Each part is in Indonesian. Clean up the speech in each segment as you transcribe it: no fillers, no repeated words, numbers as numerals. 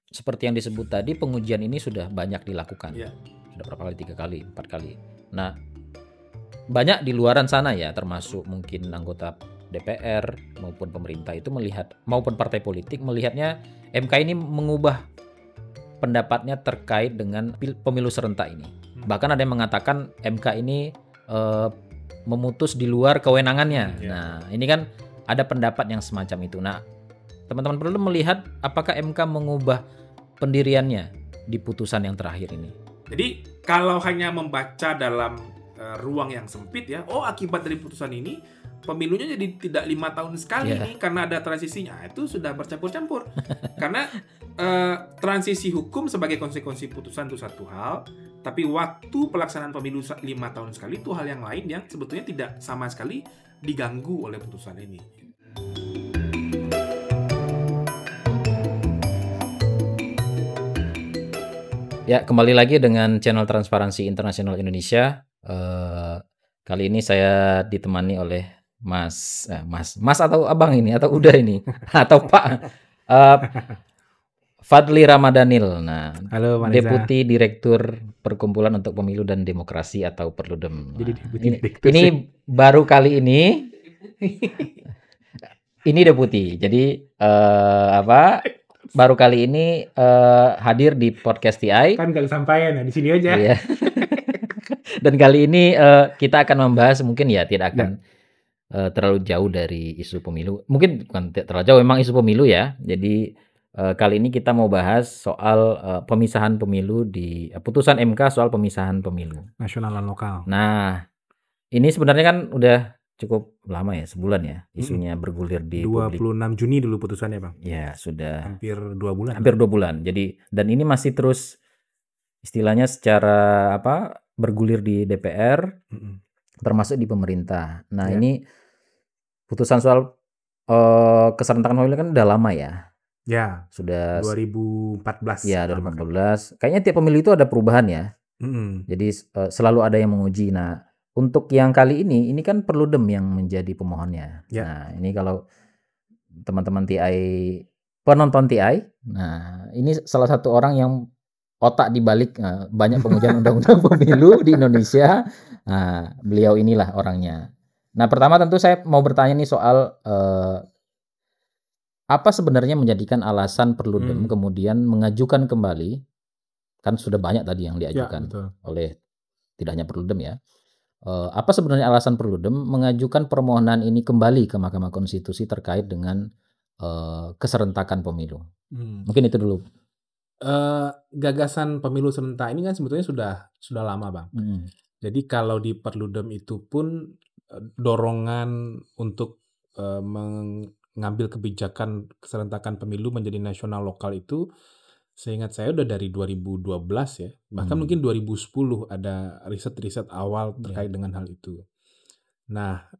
seperti yang disebut tadi, pengujian ini sudah banyak dilakukan. Iya. Sudah berapa kali? 3 kali, 4 kali. Nah, banyak di luaran sana ya, termasuk mungkin anggota DPR maupun pemerintah itu melihat, maupun partai politik melihatnya MK ini mengubah pendapatnya terkait dengan pemilu serentak ini. Bahkan ada yang mengatakan MK ini memutus di luar kewenangannya. Nah, ini kan ada pendapat yang semacam itu. Nah, teman-teman perlu melihat apakah MK mengubah pendiriannya di putusan yang terakhir ini. Jadi kalau hanya membaca dalam ruang yang sempit ya, akibat dari putusan ini pemilunya jadi tidak 5 tahun sekali nih karena ada transisinya, itu sudah bercampur-campur. Karena transisi hukum sebagai konsekuensi putusan itu satu hal, tapi waktu pelaksanaan pemilu 5 tahun sekali itu hal yang lain yang sebetulnya tidak sama sekali diganggu oleh putusan ini. Ya, kembali lagi dengan channel Transparansi Internasional Indonesia. Kali ini saya ditemani oleh Mas atau Abang ini, atau udah ini, atau Pak Fadli Ramadhanil. Nah, halo, Deputi Direktur Perkumpulan untuk Pemilu dan Demokrasi atau Perludem. Jadi ini baru kali ini. Ini Deputi. Jadi baru kali ini hadir di podcast TI. Kan gak sampaian ya, di sini aja. Iya. Dan kali ini kita akan membahas, mungkin ya tidak akan terlalu jauh dari isu pemilu. Mungkin bukan terlalu jauh, memang isu pemilu ya. Jadi kali ini kita mau bahas soal pemisahan pemilu di putusan MK soal pemisahan pemilu nasional dan lokal. Nah, ini sebenarnya kan udah cukup lama ya, sebulan ya isunya bergulir di 26 publik. Juni dulu putusannya, Bang. Ya, sudah hampir 2 bulan. Hampir 2 bulan. Jadi, dan ini masih terus istilahnya secara bergulir di DPR, termasuk di pemerintah. Nah, ini putusan soal keserentakan pemilu kan udah lama ya. Ya, sudah 2014. Ya, 2014. Kayaknya tiap pemilu itu ada perubahan ya. Jadi selalu ada yang menguji. Nah, untuk yang kali ini kan Perludem yang menjadi pemohonnya. Nah, ini kalau teman-teman TI, penonton TI, nah ini salah satu orang yang otak dibalik banyak pengujian undang-undang pemilu di Indonesia. Nah, beliau inilah orangnya. Nah, pertama tentu saya mau bertanya nih soal apa sebenarnya menjadikan alasan Perludem kemudian mengajukan kembali, kan sudah banyak tadi yang diajukan oleh tidak hanya Perludem ya. Apa sebenarnya alasan Perludem mengajukan permohonan ini kembali ke Mahkamah Konstitusi terkait dengan keserentakan pemilu? Mungkin itu dulu. Gagasan pemilu serentak ini kan sebetulnya sudah lama, Bang. Jadi kalau di Perludem itu pun dorongan untuk mengambil kebijakan keserentakan pemilu menjadi nasional lokal itu, seingat saya udah dari 2012 ya. Bahkan mungkin 2010 ada riset-riset awal terkait dengan hal itu. Nah,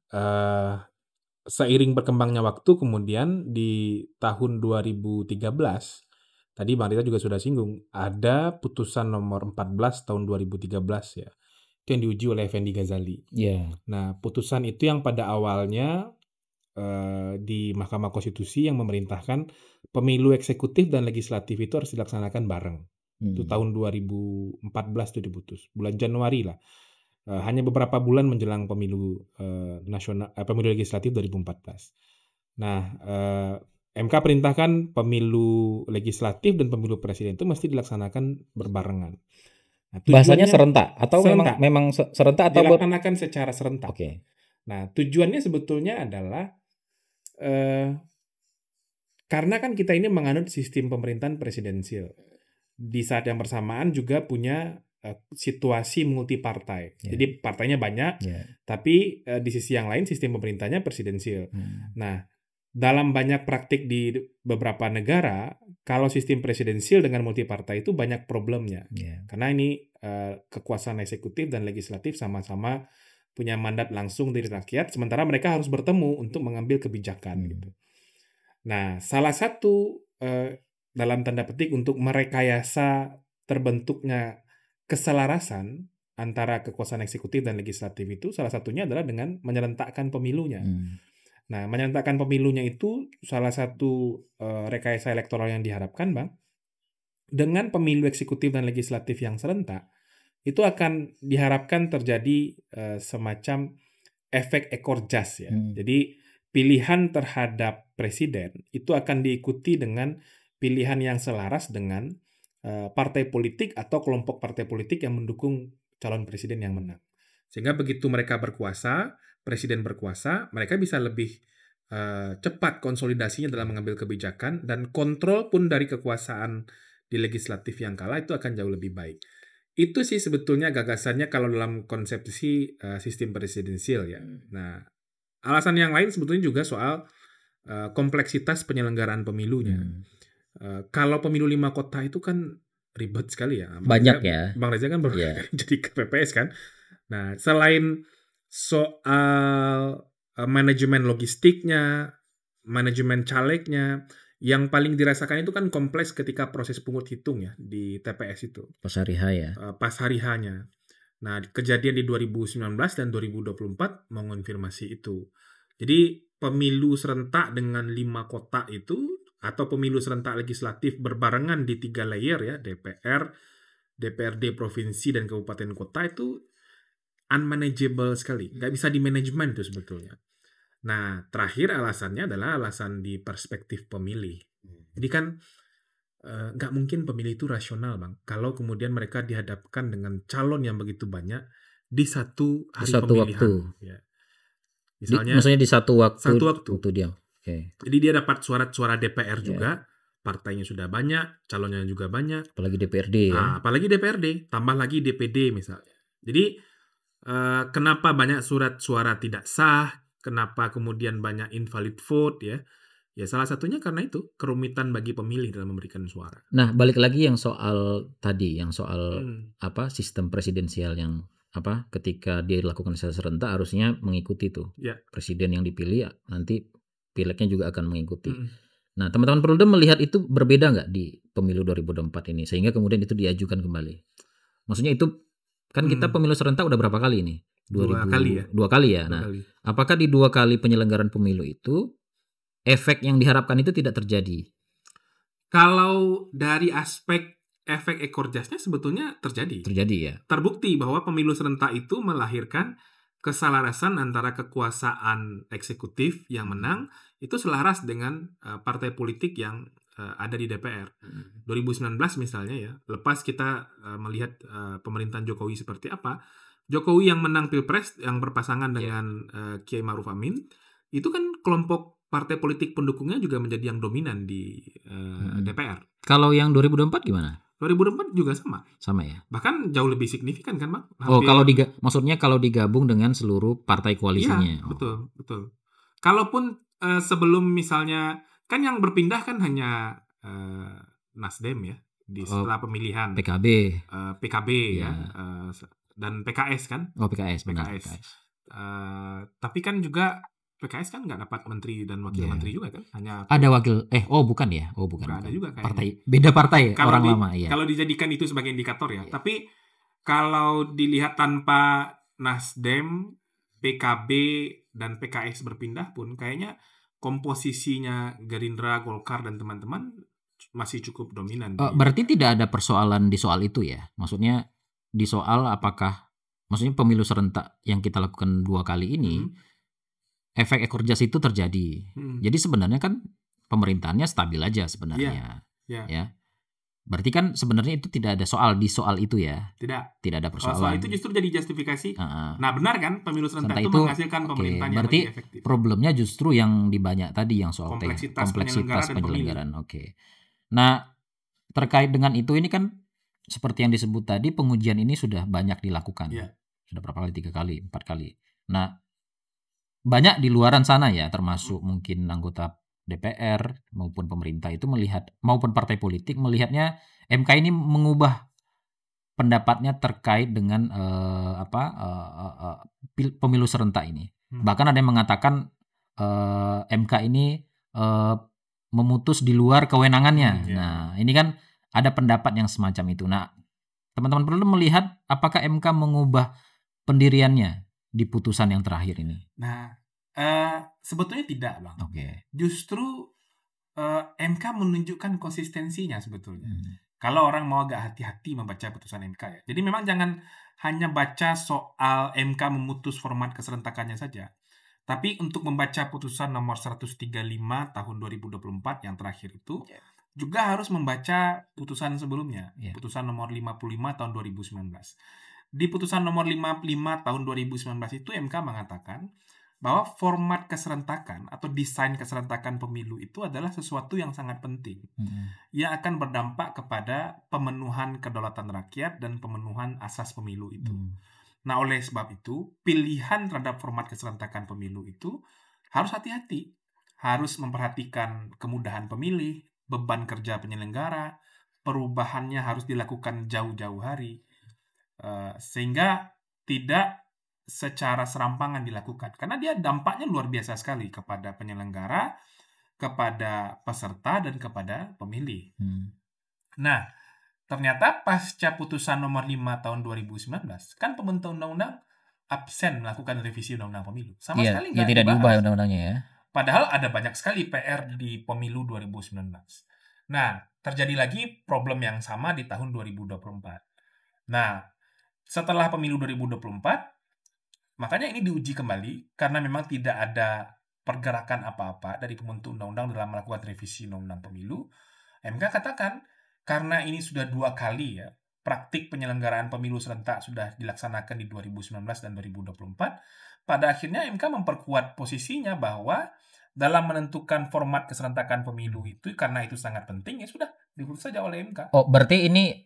seiring berkembangnya waktu kemudian di tahun 2013, tadi Bang Rita juga sudah singgung, ada putusan nomor 14 tahun 2013 ya. Itu yang diuji oleh Effendi Ghazali. Nah, putusan itu yang pada awalnya di Mahkamah Konstitusi yang memerintahkan pemilu eksekutif dan legislatif itu harus dilaksanakan bareng. Itu tahun 2014 itu diputus, bulan Januari lah. Hanya beberapa bulan menjelang pemilu nasional, pemilu legislatif 2014. Nah, MK perintahkan pemilu legislatif dan pemilu presiden itu mesti dilaksanakan berbarengan. Nah, bahasanya serentak atau serentak. memang serentak atau dilaksanakan secara serentak. Nah, tujuannya sebetulnya adalah karena kan kita ini menganut sistem pemerintahan presidensial. Di saat yang bersamaan juga punya situasi multipartai. Jadi partainya banyak, tapi di sisi yang lain sistem pemerintahnya presidensial. Nah, dalam banyak praktik di beberapa negara, kalau sistem presidensial dengan multipartai itu banyak problemnya. Karena ini kekuasaan eksekutif dan legislatif sama-sama punya mandat langsung dari rakyat, sementara mereka harus bertemu untuk mengambil kebijakan gitu. Nah, salah satu dalam tanda petik untuk merekayasa terbentuknya keselarasan antara kekuasaan eksekutif dan legislatif itu salah satunya adalah dengan menyerentakkan pemilunya. Nah, menyerentakkan pemilunya itu salah satu rekayasa elektoral yang diharapkan, Bang, dengan pemilu eksekutif dan legislatif yang serentak, itu akan diharapkan terjadi semacam efek ekor jas ya. Jadi pilihan terhadap presiden itu akan diikuti dengan pilihan yang selaras dengan partai politik atau kelompok partai politik yang mendukung calon presiden yang menang. Sehingga begitu mereka berkuasa, presiden berkuasa, mereka bisa lebih cepat konsolidasinya dalam mengambil kebijakan, dan kontrol pun dari kekuasaan di legislatif yang kalah itu akan jauh lebih baik. Itu sih sebetulnya gagasannya kalau dalam konsepsi sistem presidensial ya. Nah, alasan yang lain sebetulnya juga soal kompleksitas penyelenggaraan pemilunya. Kalau pemilu 5 kota itu kan ribet sekali ya. Banyak ya. Bang Reza kan baru jadi KPPS kan. Nah, selain soal manajemen logistiknya, manajemen calegnya, yang paling dirasakan itu kan kompleks ketika proses pungut hitung ya di TPS itu. Pas hari H ya. Pas hari H-nya. Nah, kejadian di 2019 dan 2024 mengonfirmasi itu. Jadi pemilu serentak dengan 5 kota itu, atau pemilu serentak legislatif berbarengan di 3 layer ya, DPR, DPRD provinsi dan kabupaten kota, itu unmanageable sekali. Nggak bisa di-manajemen itu sebetulnya. Nah, terakhir alasannya adalah alasan di perspektif pemilih. Jadi kan nggak mungkin pemilih itu rasional, Bang, kalau kemudian mereka dihadapkan dengan calon yang begitu banyak di satu hari pemilihan. Waktu. Ya. Misalnya, maksudnya di satu waktu. Satu waktu. Dia. Okay. Jadi dia dapat suara DPR juga, partainya sudah banyak, calonnya juga banyak. Apalagi DPRD ya. Apalagi DPRD, tambah lagi DPD misalnya. Jadi kenapa banyak surat suara tidak sah? Kenapa kemudian banyak invalid vote ya? Ya salah satunya karena itu kerumitan bagi pemilih dalam memberikan suara. Nah, balik lagi yang soal tadi, yang soal sistem presidensial yang ketika dia dilakukan secara serentak harusnya mengikuti tuh. Presiden yang dipilih nanti pileknya juga akan mengikuti. Nah, teman-teman Perludem melihat itu berbeda nggak di pemilu 2024 ini sehingga kemudian itu diajukan kembali? Maksudnya itu kan kita pemilu serentak udah berapa kali ini? 2 kali ya. 2 kali ya. Nah, apakah di 2 kali penyelenggaraan pemilu itu efek yang diharapkan itu tidak terjadi? Kalau dari aspek efek ekor jasnya sebetulnya terjadi. Terjadi ya. Terbukti bahwa pemilu serentak itu melahirkan keselarasan antara kekuasaan eksekutif yang menang itu selaras dengan partai politik yang ada di DPR. 2019 misalnya ya, lepas kita melihat pemerintahan Jokowi seperti apa, Jokowi yang menang Pilpres yang berpasangan dengan Kiai Ma'ruf Amin, itu kan kelompok partai politik pendukungnya juga menjadi yang dominan di DPR. Kalau yang 2024 gimana? 2024 juga sama. Sama ya. Bahkan jauh lebih signifikan kan, Bang? Maksudnya kalau digabung dengan seluruh partai koalisinya. Iya, betul. Kalaupun sebelum misalnya kan yang berpindah kan hanya Nasdem ya setelah pemilihan. PKB ya. Dan PKS kan? PKS. Tapi kan juga PKS kan nggak dapat menteri dan wakil menteri juga kan? Hanya ada wakil. Bukan ya? Bukan. Ada juga kayaknya. Partai beda partai orang lama ya. Kalau dijadikan itu sebagai indikator ya. Tapi kalau dilihat tanpa Nasdem, PKB dan PKS berpindah pun kayaknya komposisinya Gerindra, Golkar dan teman-teman masih cukup dominan. Berarti tidak ada persoalan di soal itu ya? Maksudnya di soal maksudnya pemilu serentak yang kita lakukan 2 kali ini, efek ekor jas itu terjadi. Jadi sebenarnya kan pemerintahannya stabil aja sebenarnya. Ya. Berarti kan sebenarnya itu tidak ada soal di soal itu ya? Tidak ada persoalan. Soal itu justru jadi justifikasi. Nah benar kan pemilu serentak itu menghasilkan pemerintahan yang berarti lebih efektif. Problemnya justru yang di banyak tadi yang soal kompleksitas penyelenggaraan. Oke. Nah terkait dengan itu ini kan seperti yang disebut tadi, pengujian ini sudah banyak dilakukan. Sudah berapa kali? 3 kali, 4 kali. Nah, banyak di luaran sana ya, termasuk mungkin anggota DPR maupun pemerintah itu melihat, maupun partai politik melihatnya MK ini mengubah pendapatnya terkait dengan pemilu serentak ini. Bahkan ada yang mengatakan MK ini memutus di luar kewenangannya. Nah, ini kan ada pendapat yang semacam itu. Nah, teman-teman perlu melihat apakah MK mengubah pendiriannya di putusan yang terakhir ini. Nah, sebetulnya tidak, Bang. Oke. Justru MK menunjukkan konsistensinya sebetulnya. Kalau orang mau agak hati-hati membaca putusan MK ya. Jadi memang jangan hanya baca soal MK memutus format keserentakannya saja. Tapi untuk membaca putusan nomor 135 tahun 2024 yang terakhir itu, juga harus membaca putusan sebelumnya, putusan nomor 55 tahun 2019. Di putusan nomor 55 tahun 2019 itu MK mengatakan bahwa format keserentakan atau desain keserentakan pemilu itu adalah sesuatu yang sangat penting, yang akan berdampak kepada pemenuhan kedaulatan rakyat dan pemenuhan asas pemilu itu. Nah, oleh sebab itu, pilihan terhadap format keserentakan pemilu itu harus hati-hati. Harus memperhatikan kemudahan pemilih, beban kerja penyelenggara, perubahannya harus dilakukan jauh-jauh hari, sehingga tidak secara serampangan dilakukan. Karena dia dampaknya luar biasa sekali kepada penyelenggara, kepada peserta, dan kepada pemilih. Nah, ternyata pasca putusan nomor 5 tahun 2019, kan pembentuk undang-undang absen melakukan revisi undang-undang pemilu. Sama sekali nggak tidak dibahas. diubah undang-undangnya ya. Padahal ada banyak sekali PR di pemilu 2019. Nah, terjadi lagi problem yang sama di tahun 2024. Nah, setelah pemilu 2024, makanya ini diuji kembali karena memang tidak ada pergerakan apa-apa dari pembentuk undang-undang dalam melakukan revisi undang-undang pemilu. MK katakan, karena ini sudah 2 kali ya, praktik penyelenggaraan pemilu serentak sudah dilaksanakan di 2019 dan 2024, pada akhirnya MK memperkuat posisinya bahwa dalam menentukan format keserentakan pemilu itu, karena itu sangat penting, ya sudah, diputus saja oleh MK. Oh, berarti ini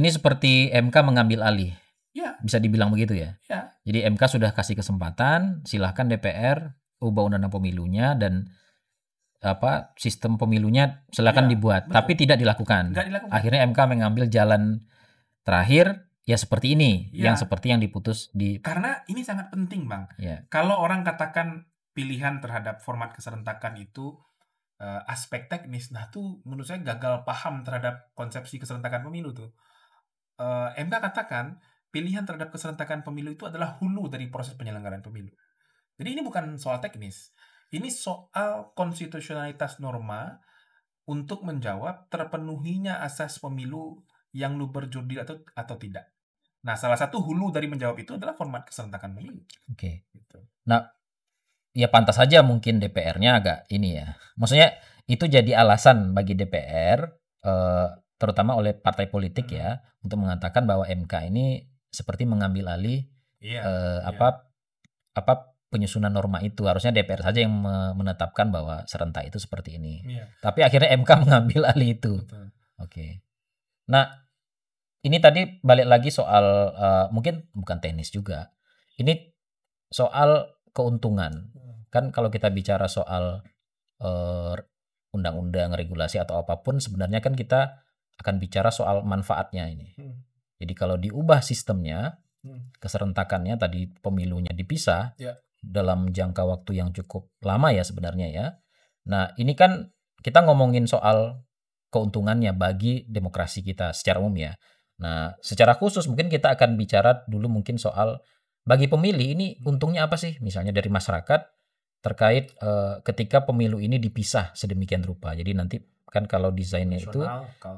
seperti MK mengambil alih? Ya. Bisa dibilang begitu ya? Ya. Jadi MK sudah kasih kesempatan, silahkan DPR ubah undang-undang pemilunya dan sistem pemilunya silakan dibuat, betul. Tapi tidak dilakukan. Akhirnya MK mengambil jalan terakhir ya seperti ini, yang seperti yang diputus di. Karena ini sangat penting, Bang. Kalau orang katakan pilihan terhadap format keserentakan itu aspek teknis, nah itu menurut saya gagal paham terhadap konsepsi keserentakan pemilu tuh. MK katakan pilihan terhadap keserentakan pemilu itu adalah hulu dari proses penyelenggaraan pemilu. Jadi ini bukan soal teknis. Ini soal konstitusionalitas norma untuk menjawab terpenuhinya asas pemilu yang luber jurdil atau tidak. Nah, salah satu hulu dari menjawab itu adalah format keserentakan pemilu. Oke. Gitu. Nah, ya pantas saja mungkin DPR-nya agak ini ya. Maksudnya itu jadi alasan bagi DPR, terutama oleh partai politik ya, untuk mengatakan bahwa MK ini seperti mengambil alih penyusunan norma itu. Harusnya DPR saja yang menetapkan bahwa serentak itu seperti ini. Tapi akhirnya MK mengambil alih itu. Oke. Nah, ini tadi balik lagi soal mungkin bukan teknis juga. Ini soal keuntungan. Kan kalau kita bicara soal undang-undang, regulasi atau apapun, sebenarnya kan kita akan bicara soal manfaatnya ini. Jadi kalau diubah sistemnya, keserentakannya tadi pemilunya dipisah dalam jangka waktu yang cukup lama ya sebenarnya ya. Nah ini kan kita ngomongin soal keuntungannya bagi demokrasi kita secara umum ya. Nah secara khusus mungkin kita akan bicara dulu mungkin soal bagi pemilih ini untungnya apa sih? Misalnya dari masyarakat terkait ketika pemilu ini dipisah sedemikian rupa. Jadi nanti kan kalau desainnya itu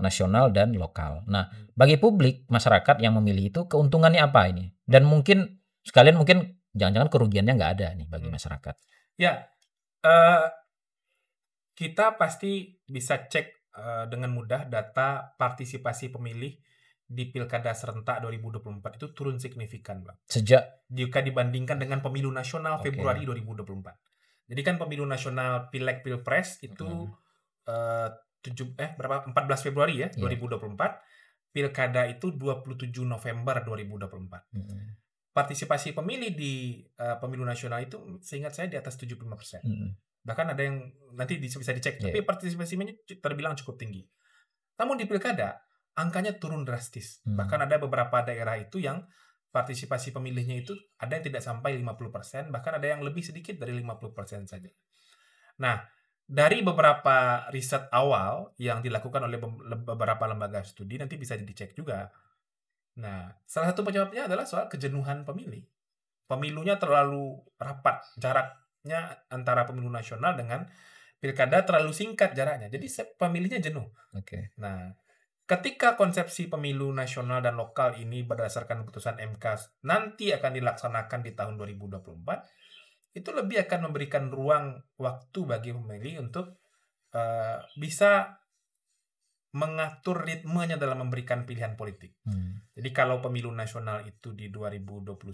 nasional dan lokal. Nah, bagi publik, masyarakat yang memilih itu keuntungannya apa ini? Dan mungkin sekalian mungkin jangan-jangan kerugiannya nggak ada nih bagi masyarakat. Ya, kita pasti bisa cek dengan mudah data partisipasi pemilih di Pilkada serentak 2024 itu turun signifikan, Bang. Sejak jika dibandingkan dengan pemilu nasional Februari 2024. Jadi kan pemilu nasional Pileg Pilpres itu 14 Februari ya 2024, pilkada itu 27 November 2024. Partisipasi pemilih di pemilu nasional itu seingat saya di atas 75%. Bahkan ada yang nanti bisa dicek, tapi partisipasinya terbilang cukup tinggi. Namun di pilkada angkanya turun drastis. Bahkan ada beberapa daerah itu yang partisipasi pemilihnya itu ada yang tidak sampai 50%, bahkan ada yang lebih sedikit dari 50% saja. Nah, dari beberapa riset awal yang dilakukan oleh beberapa lembaga studi, nanti bisa dicek juga. Nah, salah satu penyebabnya adalah soal kejenuhan pemilih. Pemilunya terlalu rapat, jaraknya antara pemilu nasional dengan pilkada terlalu singkat jaraknya. Jadi pemilihnya jenuh. Oke. Nah, ketika konsepsi pemilu nasional dan lokal ini berdasarkan putusan MK nanti akan dilaksanakan di tahun 2024, itu lebih akan memberikan ruang waktu bagi pemilih untuk bisa mengatur ritmenya dalam memberikan pilihan politik. Jadi kalau pemilu nasional itu di 2029,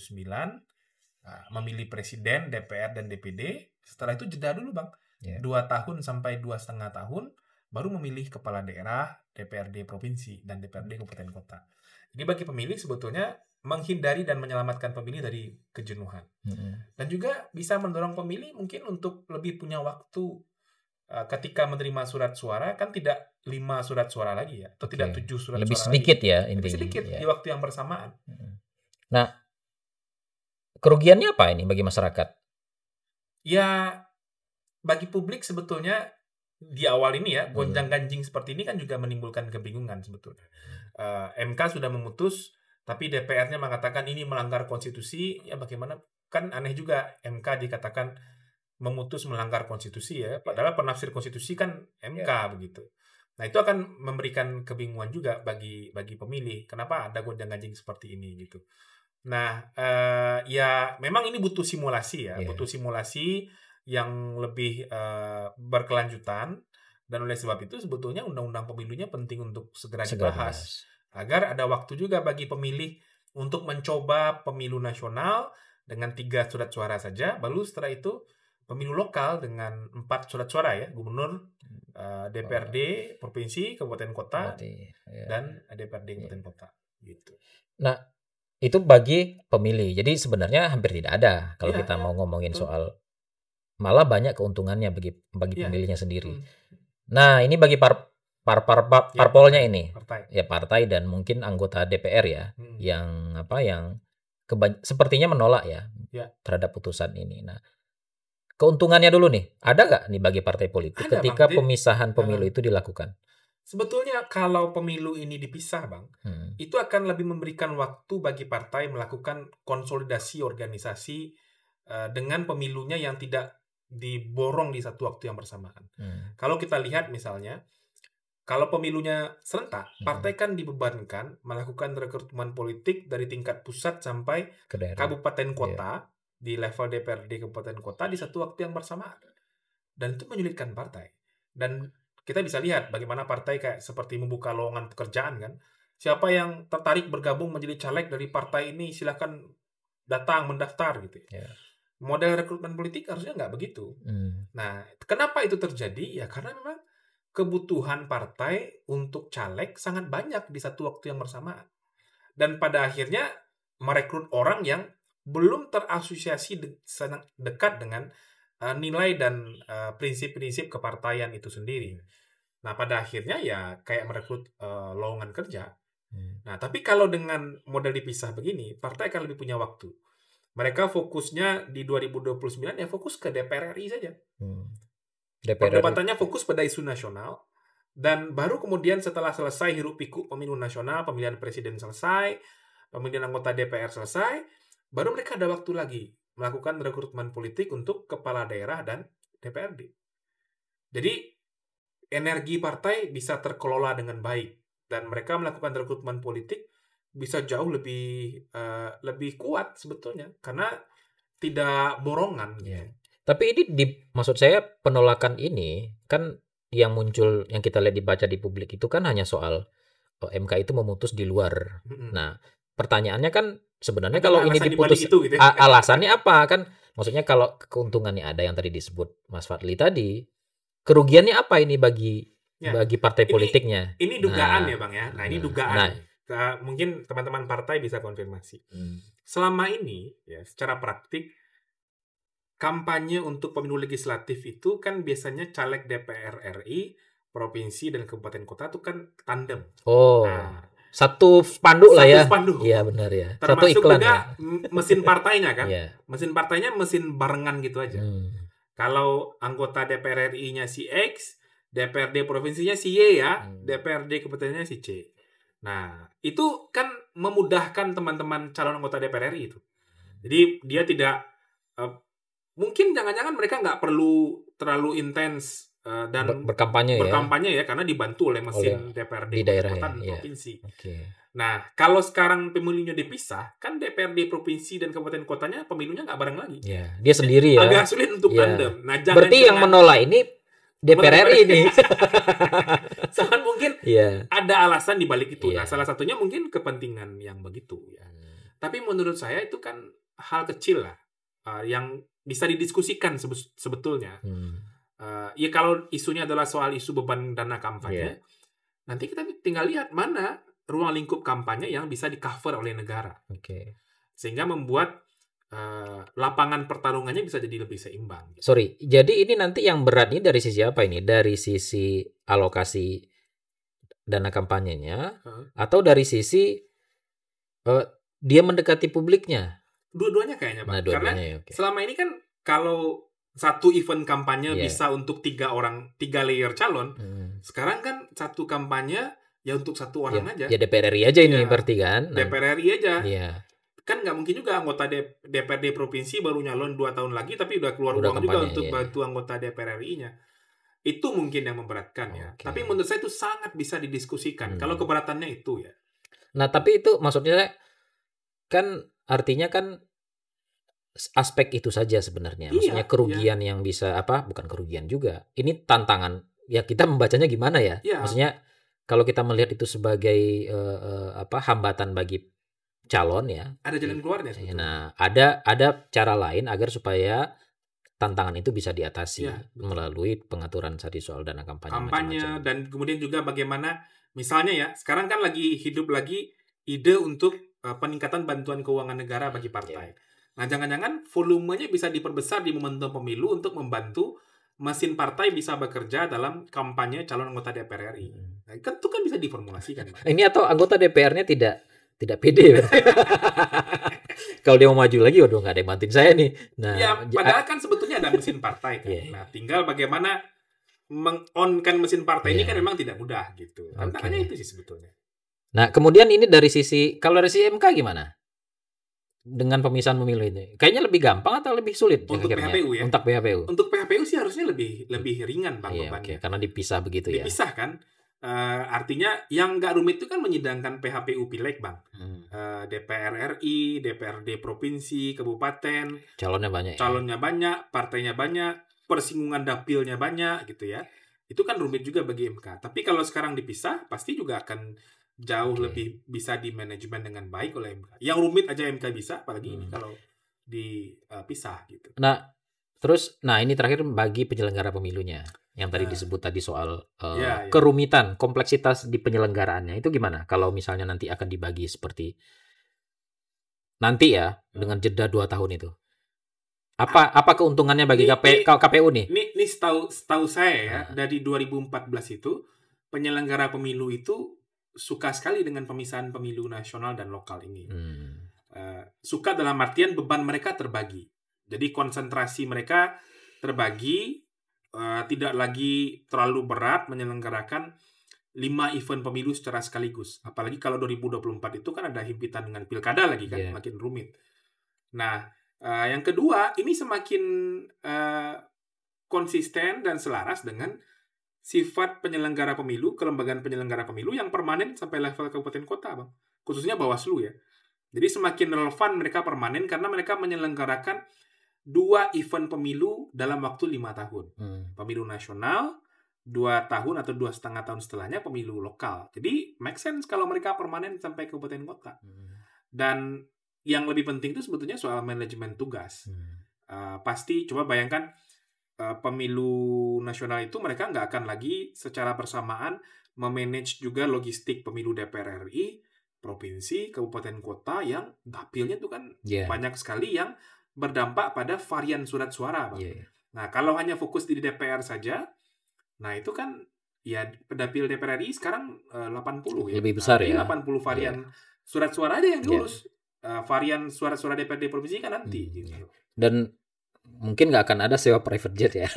memilih presiden, DPR, dan DPD, setelah itu jeda dulu Bang. 2 tahun sampai 2,5 tahun, baru memilih kepala daerah, DPRD provinsi, dan DPRD kabupaten kota. Jadi bagi pemilih sebetulnya menghindari dan menyelamatkan pemilih dari kejenuhan. Dan juga bisa mendorong pemilih mungkin untuk lebih punya waktu ketika menerima surat suara, kan tidak 5 surat suara lagi ya, atau tidak 7 surat lebih suara sedikit lagi. Ya intinya. Lebih sedikit di waktu yang bersamaan. Nah, kerugiannya apa ini bagi masyarakat? Ya, bagi publik sebetulnya di awal ini ya, gonjang-ganjing seperti ini kan juga menimbulkan kebingungan sebetulnya. MK sudah memutus, tapi DPR-nya mengatakan ini melanggar konstitusi, ya bagaimana? Kan aneh juga MK dikatakan memutus melanggar konstitusi ya, padahal penafsir konstitusi kan MK begitu. Nah, itu akan memberikan kebingungan juga bagi pemilih. Kenapa ada gonjang-ganjing seperti ini gitu. Nah, ya memang ini butuh simulasi ya, butuh simulasi yang lebih berkelanjutan, dan oleh sebab itu sebetulnya undang-undang pemilunya penting untuk segera dibahas agar ada waktu juga bagi pemilih untuk mencoba pemilu nasional dengan 3 surat suara saja, baru setelah itu pemilu lokal dengan 4 surat suara ya, gubernur, DPRD provinsi, kabupaten kota, dan DPRD kabupaten kota gitu. Nah, itu bagi pemilih. Jadi sebenarnya hampir tidak ada kalau kita mau ngomongin soal, malah banyak keuntungannya bagi pemilihnya sendiri. Nah, ini bagi parpolnya ini. Partai dan mungkin anggota DPR ya, yang sepertinya menolak ya terhadap putusan ini. Nah, keuntungannya dulu nih, ada nggak nih bagi partai politik ketika pemisahan pemilu itu dilakukan? Sebetulnya kalau pemilu ini dipisah Bang, itu akan lebih memberikan waktu bagi partai melakukan konsolidasi organisasi dengan pemilunya yang tidak diborong di satu waktu yang bersamaan. Kalau kita lihat misalnya, kalau pemilunya serentak, partai kan dibebankan melakukan rekrutmen politik dari tingkat pusat sampai kabupaten kota, di level DPRD kabupaten kota di satu waktu yang bersamaan. Dan itu menyulitkan partai. Dan kita bisa lihat bagaimana partai kayak seperti membuka lowongan pekerjaan kan. Siapa yang tertarik bergabung menjadi caleg dari partai ini, silakan datang mendaftar gitu ya. Model rekrutmen politik harusnya nggak begitu. Nah, kenapa itu terjadi? Ya karena memang kebutuhan partai untuk caleg sangat banyak di satu waktu yang bersamaan. Dan pada akhirnya merekrut orang yang belum terasosiasi sangat dekat dengan nilai dan prinsip-prinsip kepartaian itu sendiri. Nah, pada akhirnya ya kayak merekrut lowongan kerja. Nah, tapi kalau dengan model dipisah begini, partai akan lebih punya waktu. Mereka fokusnya di 2029 ya fokus ke DPR RI saja. Perdebatannya fokus pada isu nasional, dan baru kemudian setelah selesai hiruk pikuk pemilu nasional, pemilihan presiden selesai, pemilihan anggota DPR selesai, baru mereka ada waktu lagi melakukan rekrutmen politik untuk kepala daerah dan DPRD. Jadi energi partai bisa terkelola dengan baik, dan mereka melakukan rekrutmen politik bisa jauh lebih kuat sebetulnya karena tidak borongan. Tapi ini maksud saya penolakan ini kan yang muncul, yang kita lihat dibaca di publik itu kan hanya soal MK itu memutus di luar. Nah, pertanyaannya kan sebenarnya kalau ini diputus itu, gitu. Alasannya apa kan? Maksudnya kalau keuntungannya ada yang tadi disebut Mas Fadli tadi, kerugiannya apa ini bagi partai politiknya? Ini dugaan ya Bang ya. Nah, ini dugaan. Mungkin teman-teman partai bisa konfirmasi. Selama ini ya secara praktik kampanye untuk pemilu legislatif itu kan biasanya caleg DPR RI, provinsi dan kabupaten kota itu kan tandem. Satu spanduk lah ya. Iya benar ya. Termasuk satu iklan juga mesin partainya kan. Mesin partainya mesin barengan gitu aja. Kalau anggota DPR RI-nya si X, DPRD provinsinya si Y ya, DPRD kabupatennya si C. Nah, itu kan memudahkan teman-teman calon anggota DPR RI itu. Jadi dia tidak mungkin jangan-jangan mereka nggak perlu terlalu intens dan berkampanye ya karena dibantu oleh mesin DPRD di daerah kota dan ya. provinsi. Okay. Nah, kalau sekarang pemilunya dipisah, kan DPRD provinsi dan kabupaten kotanya pemilunya nggak bareng lagi. Ya, dia sendiri ya. Agak sulit untuk tandem. Nah, berarti yang menolak ini DPR RI ini. Sangat mungkin ada alasan di balik itu. Nah, salah satunya mungkin kepentingan yang begitu ya. Tapi menurut saya itu kan hal kecil lah yang bisa didiskusikan sebetulnya. Ya kalau isunya adalah soal isu beban dana kampanye, nanti kita tinggal lihat mana ruang lingkup kampanye yang bisa di-cover oleh negara. Sehingga membuat lapangan pertarungannya bisa jadi lebih seimbang. Sorry, jadi ini nanti yang berat ini dari sisi apa ini? Dari sisi alokasi dana kampanyenya atau dari sisi dia mendekati publiknya? Dua-duanya kayaknya, Bang. Karena selama ini kan kalau satu event kampanye bisa untuk 3 layer calon, sekarang kan satu kampanye ya untuk 1 orang aja. Ya DPR RI aja ini berarti kan? DPR RI aja. Iya. Kan nggak mungkin juga anggota DPRD provinsi baru nyalon 2 tahun lagi tapi udah keluar uang juga untuk bantu anggota DPR RI-nya. Itu mungkin yang memberatkan ya. Tapi menurut saya itu sangat bisa didiskusikan kalau keberatannya itu ya. Nah, tapi itu maksudnya kan artinya kan aspek itu saja sebenarnya. Maksudnya kerugian yang bisa bukan kerugian juga. Ini tantangan. Ya kita membacanya gimana ya? Maksudnya kalau kita melihat itu sebagai hambatan bagi calon ya. Ada jalan keluarnya sebetulnya. Nah, ada cara lain agar supaya tantangan itu bisa diatasi melalui pengaturan tadi soal dana kampanye macam-macam. Dan kemudian juga bagaimana misalnya ya, sekarang kan lagi hidup lagi ide untuk peningkatan bantuan keuangan negara bagi partai. Nah, jangan-jangan volumenya bisa diperbesar di momentum pemilu untuk membantu mesin partai bisa bekerja dalam kampanye calon anggota DPR RI. Nah, itu kan bisa diformulasikan. Ini atau anggota DPR-nya tidak pede. Kalau dia mau maju lagi, waduh nggak ada yang bantuin saya nih. Nah, padahal kan sebetulnya ada mesin partai kan. Nah, tinggal bagaimana meng-on-kan mesin partai ini kan memang tidak mudah gitu. Tantangannya itu sih sebetulnya. Nah, kemudian ini dari sisi MK gimana? Dengan pemisahan pemilu ini. Kayaknya lebih gampang atau lebih sulit? Untuk PHPU ya? Untuk PHPU. Untuk PHPU sih harusnya lebih ringan Bang bebannya. Karena dipisah begitu ya. Dipisah kan. Artinya yang nggak rumit itu kan menyidangkan PHPU pileg Bang. DPR RI, DPRD provinsi, kabupaten. Calonnya banyak, partainya banyak, persinggungan dapilnya banyak gitu ya. Itu kan rumit juga bagi MK. Tapi kalau sekarang dipisah, pasti juga akan jauh lebih bisa di manajemen dengan baik oleh MK. Yang rumit aja MK bisa, apalagi ini kalau dipisah gitu. Nah, terus ini terakhir bagi penyelenggara pemilunya. Yang tadi disebut tadi soal kerumitan, kompleksitas di penyelenggaraannya itu gimana? Kalau misalnya nanti akan dibagi seperti nanti ya dengan jeda 2 tahun itu. Apa keuntungannya bagi KPU nih? Ini setahu saya ya, dari 2014 itu penyelenggara pemilu itu suka sekali dengan pemisahan pemilu nasional dan lokal ini. Suka dalam artian beban mereka terbagi. Jadi konsentrasi mereka terbagi, tidak lagi terlalu berat menyelenggarakan 5 event pemilu secara sekaligus. Apalagi kalau 2024 itu kan ada himpitan dengan pilkada lagi kan, makin rumit. Nah, yang kedua, ini semakin konsisten dan selaras dengan sifat penyelenggara pemilu, kelembagaan penyelenggara pemilu yang permanen sampai level kabupaten kota, Bang. Khususnya Bawaslu ya. Jadi semakin relevan mereka permanen karena mereka menyelenggarakan 2 event pemilu dalam waktu 5 tahun. Pemilu nasional 2 tahun atau 2,5 tahun setelahnya pemilu lokal. Jadi make sense kalau mereka permanen sampai kabupaten kota. Dan yang lebih penting itu sebetulnya soal manajemen tugas. Pasti coba bayangkan pemilu nasional itu mereka nggak akan lagi secara bersamaan memanage juga logistik pemilu DPR RI, provinsi, kabupaten kota yang dapilnya itu kan banyak sekali yang berdampak pada varian surat suara, Bang. Nah, kalau hanya fokus di DPR saja, nah itu kan ya dapil DPR RI sekarang 80 ya. Lebih besar ya. 80 varian surat suara aja yang diurus. Varian suara-suara DPRD provinsi kan nanti gitu. Dan mungkin nggak akan ada sewa private jet ya.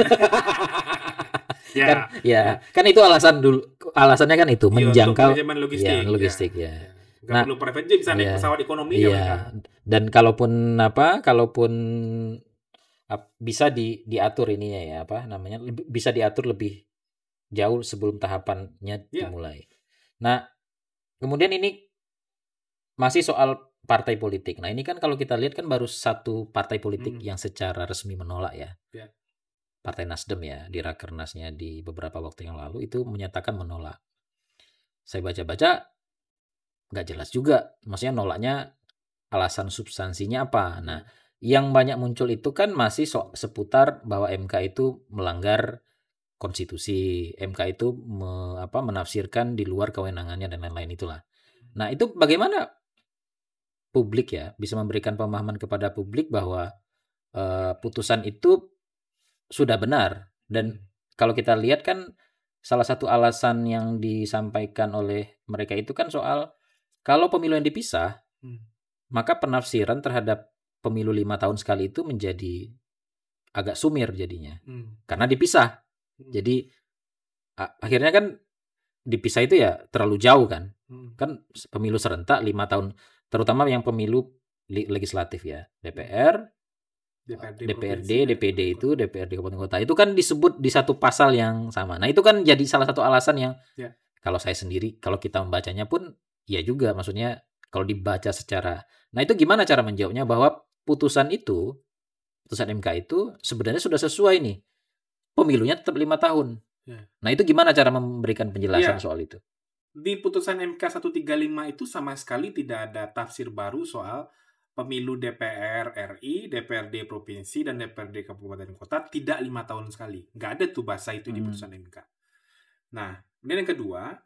Kan itu alasannya kan itu menjangkau logistik ya. Nggak perlu private jet, bisa naik pesawat ekonomi ya. Dan kalaupun bisa diatur ininya ya, apa namanya, bisa diatur lebih jauh sebelum tahapannya dimulai. Nah, kemudian ini masih soal partai politik. Nah, ini kan kalau kita lihat kan baru satu partai politik yang secara resmi menolak ya. Partai Nasdem ya, di Rakernasnya di beberapa waktu yang lalu itu menyatakan menolak. Saya baca-baca nggak jelas juga, maksudnya nolaknya alasan substansinya apa. Nah, yang banyak muncul itu kan masih seputar bahwa MK itu melanggar konstitusi, MK itu menafsirkan di luar kewenangannya dan lain-lain itulah. Nah, itu bagaimana publik ya bisa memberikan pemahaman kepada publik bahwa putusan itu sudah benar. Dan kalau kita lihat kan salah satu alasan yang disampaikan oleh mereka itu kan soal kalau pemilu yang dipisah, maka penafsiran terhadap pemilu 5 tahun sekali itu menjadi agak sumir jadinya. Karena dipisah. Jadi akhirnya kan dipisah itu ya terlalu jauh kan. Kan pemilu serentak 5 tahun, terutama yang pemilu legislatif ya, DPR, DPRD, DPD itu, DPRD Kabupaten Kota itu kan disebut di satu pasal yang sama. Nah, itu kan jadi salah satu alasan yang kalau saya sendiri, kalau kita membacanya pun ya juga, maksudnya kalau dibaca secara, nah itu gimana cara menjawabnya bahwa putusan MK itu sebenarnya sudah sesuai nih, pemilunya tetap 5 tahun. Nah, itu gimana cara memberikan penjelasan soal itu? Di putusan MK 135 itu sama sekali tidak ada tafsir baru soal pemilu DPR RI, DPRD Provinsi, dan DPRD Kabupaten Kota tidak 5 tahun sekali. Nggak ada tuh bahasa itu di putusan MK. Nah, kemudian yang kedua,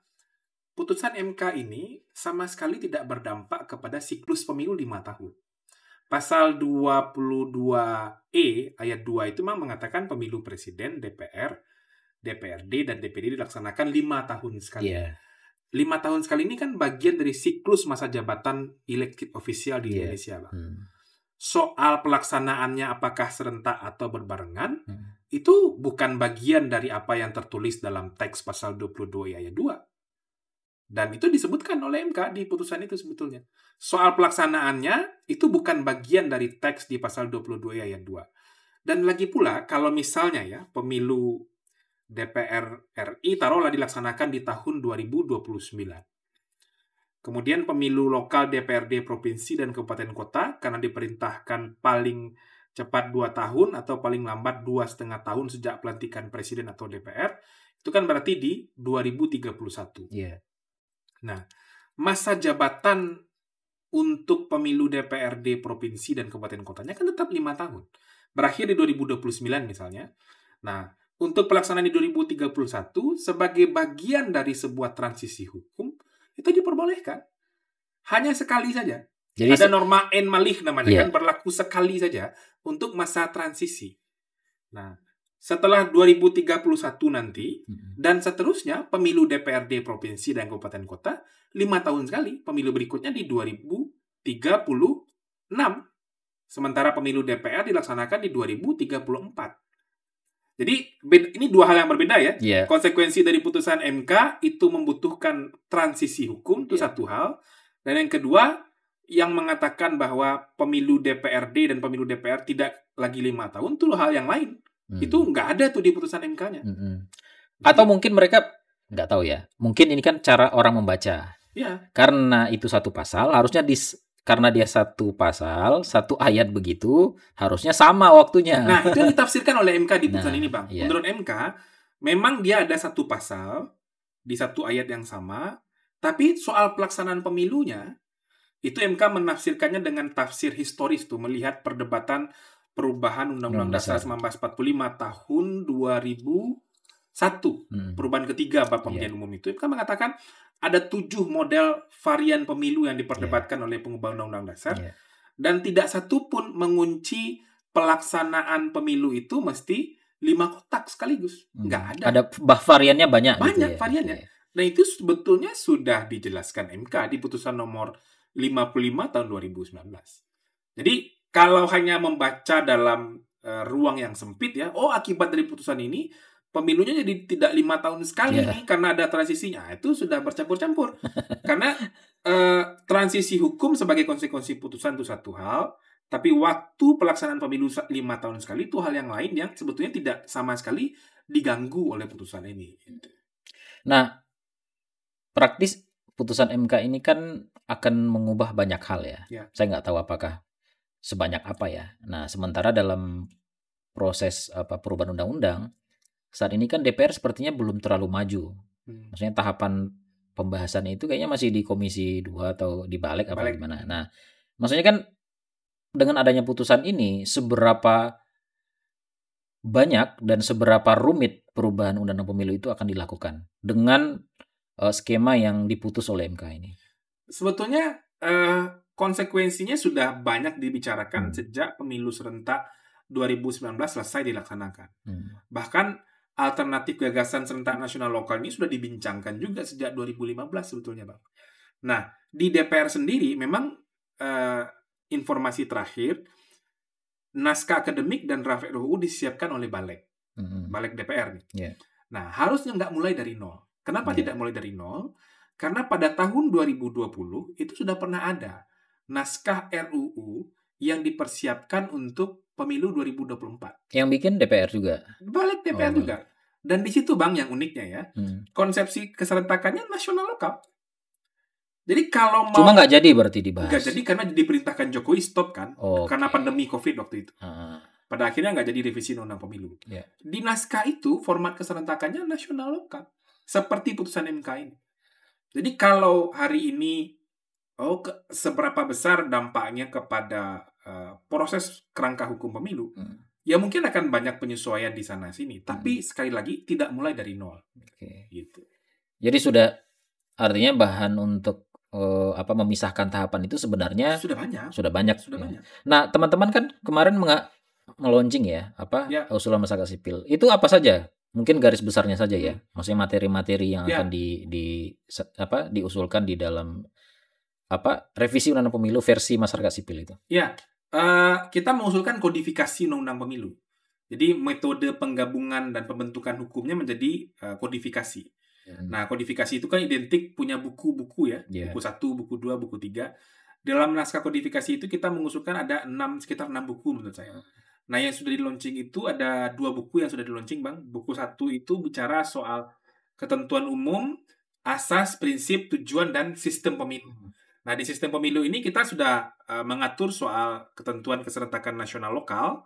putusan MK ini sama sekali tidak berdampak kepada siklus pemilu 5 tahun. Pasal 22E ayat 2 itu memang mengatakan pemilu presiden, DPR, DPRD, dan DPD dilaksanakan 5 tahun sekali. 5 tahun sekali ini kan bagian dari siklus masa jabatan elected official di Indonesia, Bang. Soal pelaksanaannya apakah serentak atau berbarengan, itu bukan bagian dari apa yang tertulis dalam teks pasal 22 ayat 2. Dan itu disebutkan oleh MK di putusan itu sebetulnya. Soal pelaksanaannya itu bukan bagian dari teks di pasal 22 ayat 2. Dan lagi pula, kalau misalnya ya, pemilu DPR RI taruhlah dilaksanakan di tahun 2029. Kemudian pemilu lokal DPRD Provinsi dan Kabupaten Kota karena diperintahkan paling cepat 2 tahun atau paling lambat 2,5 tahun sejak pelantikan Presiden atau DPR, itu kan berarti di 2031. Nah, masa jabatan untuk pemilu DPRD Provinsi dan Kabupaten Kotanya kan tetap 5 tahun. Berakhir di 2029 misalnya. Nah, untuk pelaksanaan di 2031 sebagai bagian dari sebuah transisi hukum itu diperbolehkan. Hanya sekali saja. Jadi ada norma en malih namanya kan, berlaku sekali saja untuk masa transisi. Nah, setelah 2031 nanti dan seterusnya pemilu DPRD Provinsi dan Kabupaten Kota 5 tahun sekali. Pemilu berikutnya di 2036. Sementara pemilu DPR dilaksanakan di 2034. Jadi ini dua hal yang berbeda ya. Konsekuensi dari putusan MK itu membutuhkan transisi hukum, itu satu hal. Dan yang kedua, yang mengatakan bahwa pemilu DPRD dan pemilu DPR tidak lagi 5 tahun, itu hal yang lain. Itu nggak ada tuh di putusan MK-nya. Atau mungkin mereka nggak tahu ya. Mungkin ini kan cara orang membaca. Karena itu satu pasal, harusnya karena dia satu pasal, satu ayat begitu, harusnya sama waktunya. Nah, itu yang ditafsirkan oleh MK di putusan ini, Bang. Menurut MK, memang dia ada satu pasal di satu ayat yang sama, tapi soal pelaksanaan pemilunya, itu MK menafsirkannya dengan tafsir historis tuh, melihat perdebatan perubahan Undang-Undang Dasar 1945 tahun 2001. Perubahan ketiga bab pemilihan umum itu. MK mengatakan ada 7 model varian pemilu yang diperdebatkan oleh pengubah Undang-Undang Dasar. Dan tidak satu pun mengunci pelaksanaan pemilu itu mesti 5 kotak sekaligus. Nggak ada. Ada variannya banyak. Banyak variannya. Nah, itu sebetulnya sudah dijelaskan MK di putusan nomor 55 tahun 2019. Jadi, kalau hanya membaca dalam ruang yang sempit ya, akibat dari putusan ini, pemilunya jadi tidak 5 tahun sekali nih karena ada transisinya. Itu sudah bercampur-campur. Karena transisi hukum sebagai konsekuensi putusan itu satu hal, Tapi waktu pelaksanaan pemilu 5 tahun sekali itu hal yang lain yang sebetulnya tidak sama sekali diganggu oleh putusan ini. Nah, praktis putusan MK ini kan akan mengubah banyak hal ya. Saya nggak tahu apakah sebanyak apa ya. Nah, sementara dalam proses perubahan undang-undang, saat ini kan DPR sepertinya belum terlalu maju. Maksudnya tahapan pembahasan itu kayaknya masih di Komisi 2 atau di Balik apa gimana. Nah, maksudnya kan dengan adanya putusan ini, seberapa banyak dan seberapa rumit perubahan undang-undang pemilu itu akan dilakukan dengan skema yang diputus oleh MK ini? Sebetulnya konsekuensinya sudah banyak dibicarakan sejak pemilu serentak 2019 selesai dilaksanakan. Bahkan alternatif gagasan serentak nasional lokal ini sudah dibincangkan juga sejak 2015 sebetulnya, Bang. Nah, di DPR sendiri memang informasi terakhir, naskah akademik dan draft RUU disiapkan oleh Balik DPR nih. Nah, harusnya nggak mulai dari nol. Kenapa tidak mulai dari nol? Karena pada tahun 2020 itu sudah pernah ada naskah RUU yang dipersiapkan untuk pemilu 2024. Yang bikin DPR juga? Balik DPR juga. Dan di situ, Bang, yang uniknya ya, konsepsi keserentakannya nasional lokal. Jadi kalau mau... Cuma nggak jadi berarti dibahas? Nggak jadi karena diperintahkan Jokowi stop kan, karena pandemi COVID waktu itu. Pada akhirnya nggak jadi revisi undang pemilu. Di naskah itu, format keserentakannya nasional lokal. Seperti putusan MK ini. Jadi kalau hari ini, seberapa besar dampaknya kepada proses kerangka hukum pemilu, ya mungkin akan banyak penyesuaian di sana-sini. Tapi sekali lagi, tidak mulai dari nol. Gitu. Jadi sudah, artinya bahan untuk memisahkan tahapan itu sebenarnya sudah banyak. Nah, teman-teman kan kemarin nge-launching ya usulan masyarakat sipil. Itu apa saja? Mungkin garis besarnya saja ya. Maksudnya materi-materi yang akan diusulkan di dalam revisi undang-undang pemilu versi masyarakat sipil itu. Ya, kita mengusulkan kodifikasi undang-undang pemilu. Jadi metode penggabungan dan pembentukan hukumnya menjadi kodifikasi. Nah, kodifikasi itu kan identik punya buku-buku ya. Buku 1, buku 2, buku 3. Dalam naskah kodifikasi itu kita mengusulkan ada sekitar 6 buku menurut saya. Nah, yang sudah di-launching itu ada 2 buku yang sudah di-launching, Bang. Buku 1 itu bicara soal ketentuan umum, asas, prinsip, tujuan, dan sistem pemilu. Nah, di sistem pemilu ini kita sudah mengatur soal ketentuan keserentakan nasional lokal.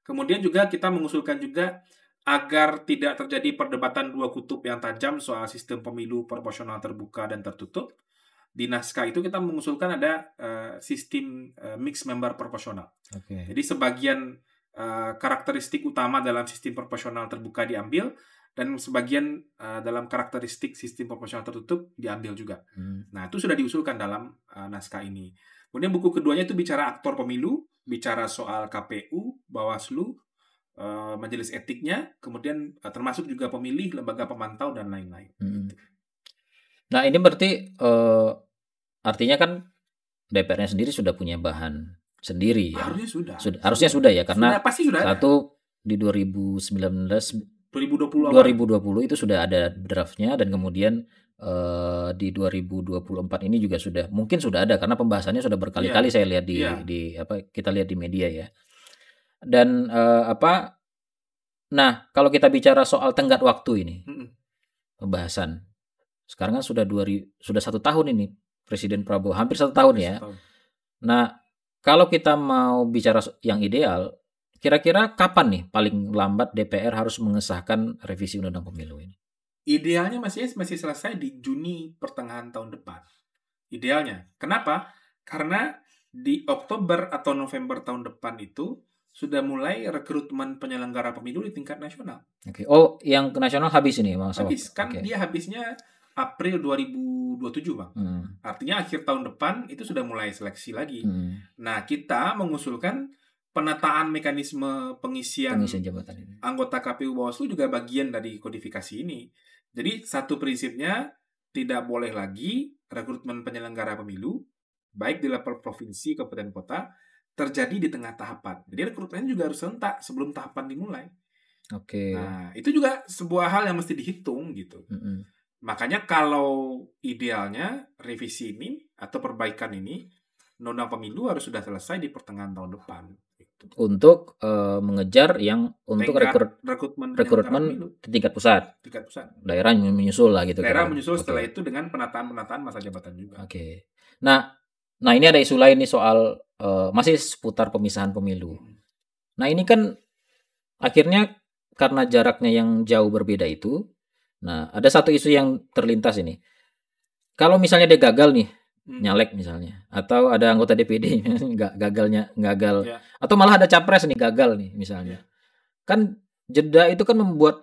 Kemudian juga kita mengusulkan juga agar tidak terjadi perdebatan dua kutub yang tajam soal sistem pemilu proporsional terbuka dan tertutup. Di naskah itu kita mengusulkan ada sistem mixed member proporsional. Jadi sebagian karakteristik utama dalam sistem proporsional terbuka diambil, dan sebagian dalam karakteristik sistem proporsional tertutup diambil juga. Nah, itu sudah diusulkan dalam naskah ini. Kemudian buku keduanya itu bicara aktor pemilu, bicara soal KPU, Bawaslu, majelis etiknya, kemudian termasuk juga pemilih, lembaga pemantau, dan lain-lain. Nah, ini berarti artinya kan DPR-nya sendiri sudah punya bahan sendiri ya? Harusnya sudah ya, karena pasti sudah satu di 2020 itu sudah ada draftnya, dan kemudian di 2024 ini juga mungkin sudah ada, karena pembahasannya sudah berkali-kali saya lihat kita lihat di media ya. Dan nah, kalau kita bicara soal tenggat waktu ini, pembahasan sekarang kan sudah 1 tahun ini Presiden Prabowo, hampir 1 tahun ya. Nah, kalau kita mau bicara yang ideal, kira-kira kapan nih paling lambat DPR harus mengesahkan revisi undang-undang pemilu ini? Idealnya masih selesai di Juni pertengahan tahun depan. Idealnya. Kenapa? Karena di Oktober atau November tahun depan itu sudah mulai rekrutmen penyelenggara pemilu di tingkat nasional. Oh, yang ke nasional habis ini, Bang? Habis, kan dia habisnya April 2027, Bang. Artinya akhir tahun depan itu sudah mulai seleksi lagi. Nah, kita mengusulkan penataan mekanisme pengisian jabatan ini. Anggota KPU Bawaslu juga bagian dari kodifikasi ini. Jadi satu prinsipnya, tidak boleh lagi rekrutmen penyelenggara pemilu, baik di level provinsi, kabupaten, kota, terjadi di tengah tahapan. Jadi rekrutmennya juga harus serentak sebelum tahapan dimulai. Nah, itu juga sebuah hal yang mesti dihitung gitu. Makanya kalau idealnya revisi ini atau perbaikan ini undang-undang pemilu harus sudah selesai di pertengahan tahun depan. Gitu. Untuk mengejar yang untuk rekrutmen di tingkat pusat. Daerah menyusul lah gitu. Daerah menyusul setelah itu dengan penataan masa jabatan juga. Oke. Nah ini ada isu lain nih soal masih seputar pemisahan pemilu. Nah ini kan akhirnya karena jaraknya yang jauh berbeda itu, nah ada satu isu yang terlintas ini. Kalau misalnya dia gagal nih, nyalek misalnya, atau ada anggota DPD gagal, atau malah ada capres nih gagal nih misalnya, kan jeda itu kan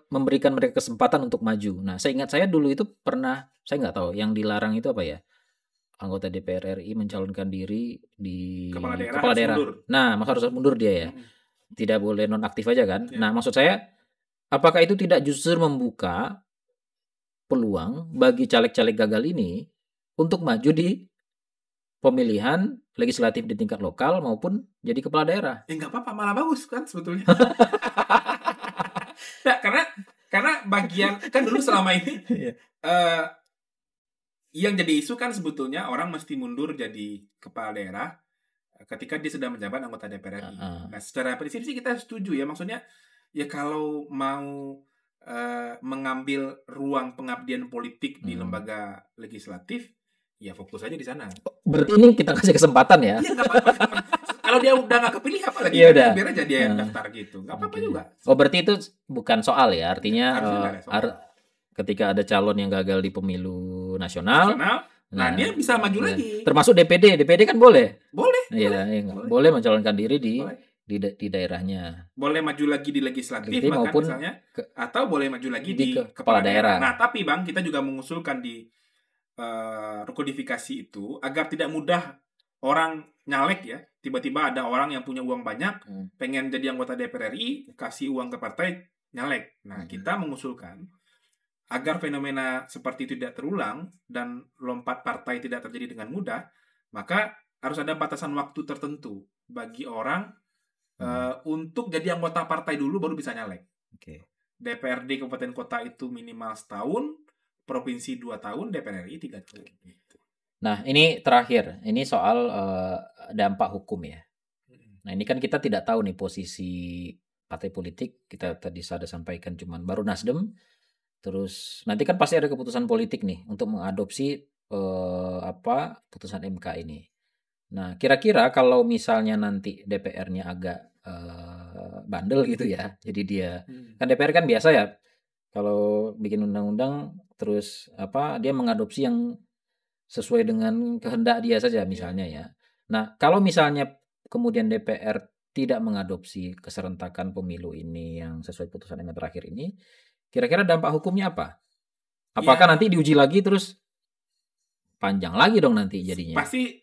memberikan mereka kesempatan untuk maju. Nah, seingat saya dulu itu pernah, saya nggak tahu yang dilarang itu apa ya, anggota DPR RI mencalonkan diri di kepala daerah. Nah, harus mundur dia ya, tidak boleh nonaktif aja kan. Nah, maksud saya, apakah itu tidak justru membuka peluang bagi caleg-caleg gagal ini untuk maju di pemilihan legislatif di tingkat lokal maupun jadi kepala daerah? Nggak apa-apa, malah bagus kan sebetulnya. Nah, karena bagian kan dulu selama ini yang jadi isu kan sebetulnya orang mesti mundur jadi kepala daerah ketika dia sudah menjabat anggota DPR RI. Nah, secara prinsip sih kita setuju ya, maksudnya ya kalau mau mengambil ruang pengabdian politik di lembaga legislatif, ya fokus aja di sana. Berarti ini kita kasih kesempatan ya? Iya, nggak apa-apa. Kalau dia udah nggak kepilih apalagi, biar aja dia daftar gitu, nggak apa-apa juga. Oh, berarti itu bukan soal ya, artinya ketika ada calon yang gagal di pemilu nasional, nah dia bisa maju lagi. Termasuk DPD kan boleh? Boleh. Boleh mencalonkan diri di daerahnya. Boleh maju lagi di legislatif maupun misalnya, atau boleh maju lagi di kepala daerah. Nah, tapi Bang, kita juga mengusulkan di rekodifikasi itu agar tidak mudah orang nyalek ya. Tiba-tiba ada orang yang punya uang banyak, pengen jadi anggota DPR RI, kasih uang ke partai, nyalek. Nah, kita mengusulkan agar fenomena seperti itu tidak terulang dan lompat partai tidak terjadi dengan mudah, maka harus ada batasan waktu tertentu bagi orang untuk jadi anggota partai dulu baru bisa nyalek. DPRD kabupaten kota itu minimal setahun, provinsi 2 tahun, DPR RI 3 tahun. Nah, ini terakhir, ini soal dampak hukum ya. Nah, ini kan kita tidak tahu nih posisi partai politik. Kita tadi sudah sampaikan cuman baru Nasdem. Terus nanti kan pasti ada keputusan politik nih untuk mengadopsi putusan MK ini. Nah, kira-kira kalau misalnya nanti DPR-nya agak bandel gitu ya. Jadi dia kan DPR kan biasa ya kalau bikin undang-undang terus dia mengadopsi yang sesuai dengan kehendak dia saja misalnya ya. Nah, kalau misalnya kemudian DPR tidak mengadopsi keserentakan pemilu ini yang sesuai putusan yang terakhir ini, kira-kira dampak hukumnya apa? Apakah nanti diuji lagi terus panjang lagi dong nanti jadinya? Pasti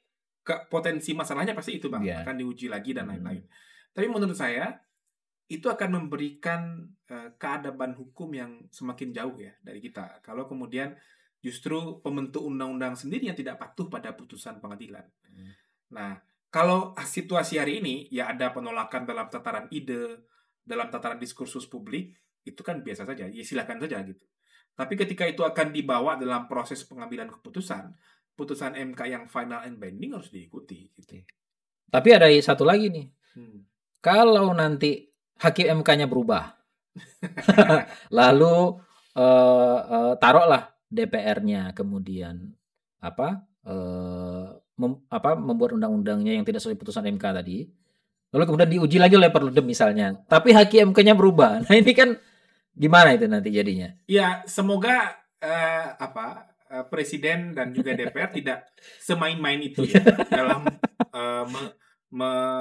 potensi masalahnya pasti itu Bang, akan diuji lagi dan lain-lain. Tapi menurut saya itu akan memberikan keadaban hukum yang semakin jauh ya dari kita. Kalau kemudian justru pembentuk undang-undang sendiri yang tidak patuh pada putusan pengadilan. Nah, kalau situasi hari ini ya ada penolakan dalam tataran ide, dalam tataran diskursus publik, itu kan biasa saja, ya silakan saja gitu. Tapi ketika itu akan dibawa dalam proses pengambilan keputusan, putusan MK yang final and binding harus diikuti gitu. Tapi ada satu lagi nih. Kalau nanti hakim MK-nya berubah, lalu taruhlah DPR-nya kemudian membuat undang-undangnya yang tidak sesuai putusan MK tadi, lalu kemudian diuji lagi oleh Perludem misalnya, tapi hakim MK-nya berubah. Nah ini kan gimana itu nanti jadinya? Ya semoga Presiden dan juga DPR tidak semain-main itu ya dalam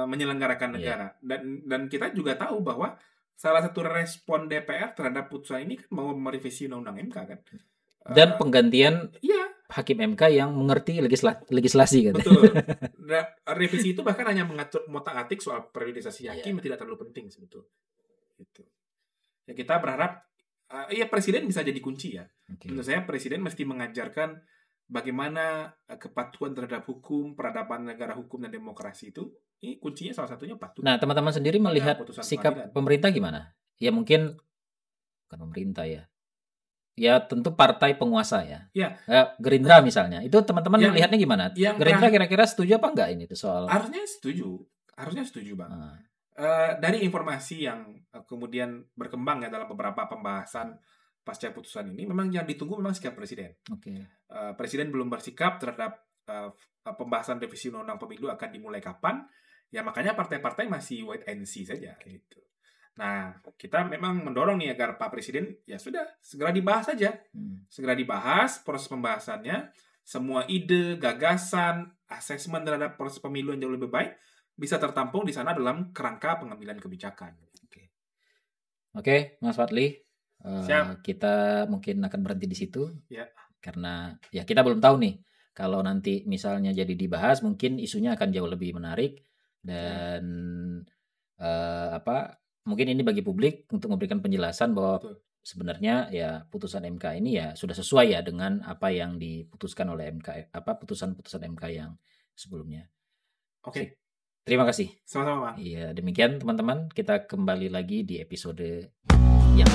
menyelenggarakan negara. Dan kita juga tahu bahwa salah satu respon DPR terhadap putusan ini kan mau merevisi undang-undang MK kan. Dan penggantian hakim MK yang mengerti legislasi kan. Betul. Revisi itu bahkan hanya mengatur ngotak-atik soal periodisasi hakim yang tidak terlalu penting sebetulnya. Gitu. Ya kita berharap Presiden bisa jadi kunci ya. Menurut saya Presiden mesti mengajarkan bagaimana kepatuhan terhadap hukum, peradaban negara hukum dan demokrasi itu. Ini kuncinya salah satunya patuh. Nah, teman-teman sendiri melihat sikap pemerintah gimana? Ya mungkin bukan pemerintah ya. ya tentu partai penguasa ya. Ya. Gerindra misalnya. Itu teman-teman melihatnya gimana? Gerindra kira-kira setuju apa enggak ini tuh soal? Harusnya setuju, Bang. Dari informasi yang kemudian berkembang ya dalam beberapa pembahasan pasca putusan ini, memang yang ditunggu memang sikap presiden. Presiden belum bersikap terhadap pembahasan revisi undang-undang pemilu akan dimulai kapan. Ya makanya partai-partai masih wait and see saja gitu. Nah, kita memang mendorong nih agar Pak Presiden ya sudah segera dibahas saja. Segera dibahas proses pembahasannya, semua ide, gagasan, asesmen terhadap proses pemilu yang jauh lebih baik bisa tertampung di sana dalam kerangka pengambilan kebijakan. Oke, Mas Fadli. Siap. Kita mungkin akan berhenti di situ. Ya. Karena ya kita belum tahu nih. Kalau nanti misalnya jadi dibahas, mungkin isunya akan jauh lebih menarik dan mungkin ini bagi publik untuk memberikan penjelasan bahwa sebenarnya ya putusan MK ini ya sudah sesuai ya dengan apa yang diputuskan oleh MK, putusan-putusan MK yang sebelumnya. Oke. Terima kasih. Sama-sama, Pak. Iya, demikian teman-teman, kita kembali lagi di episode yang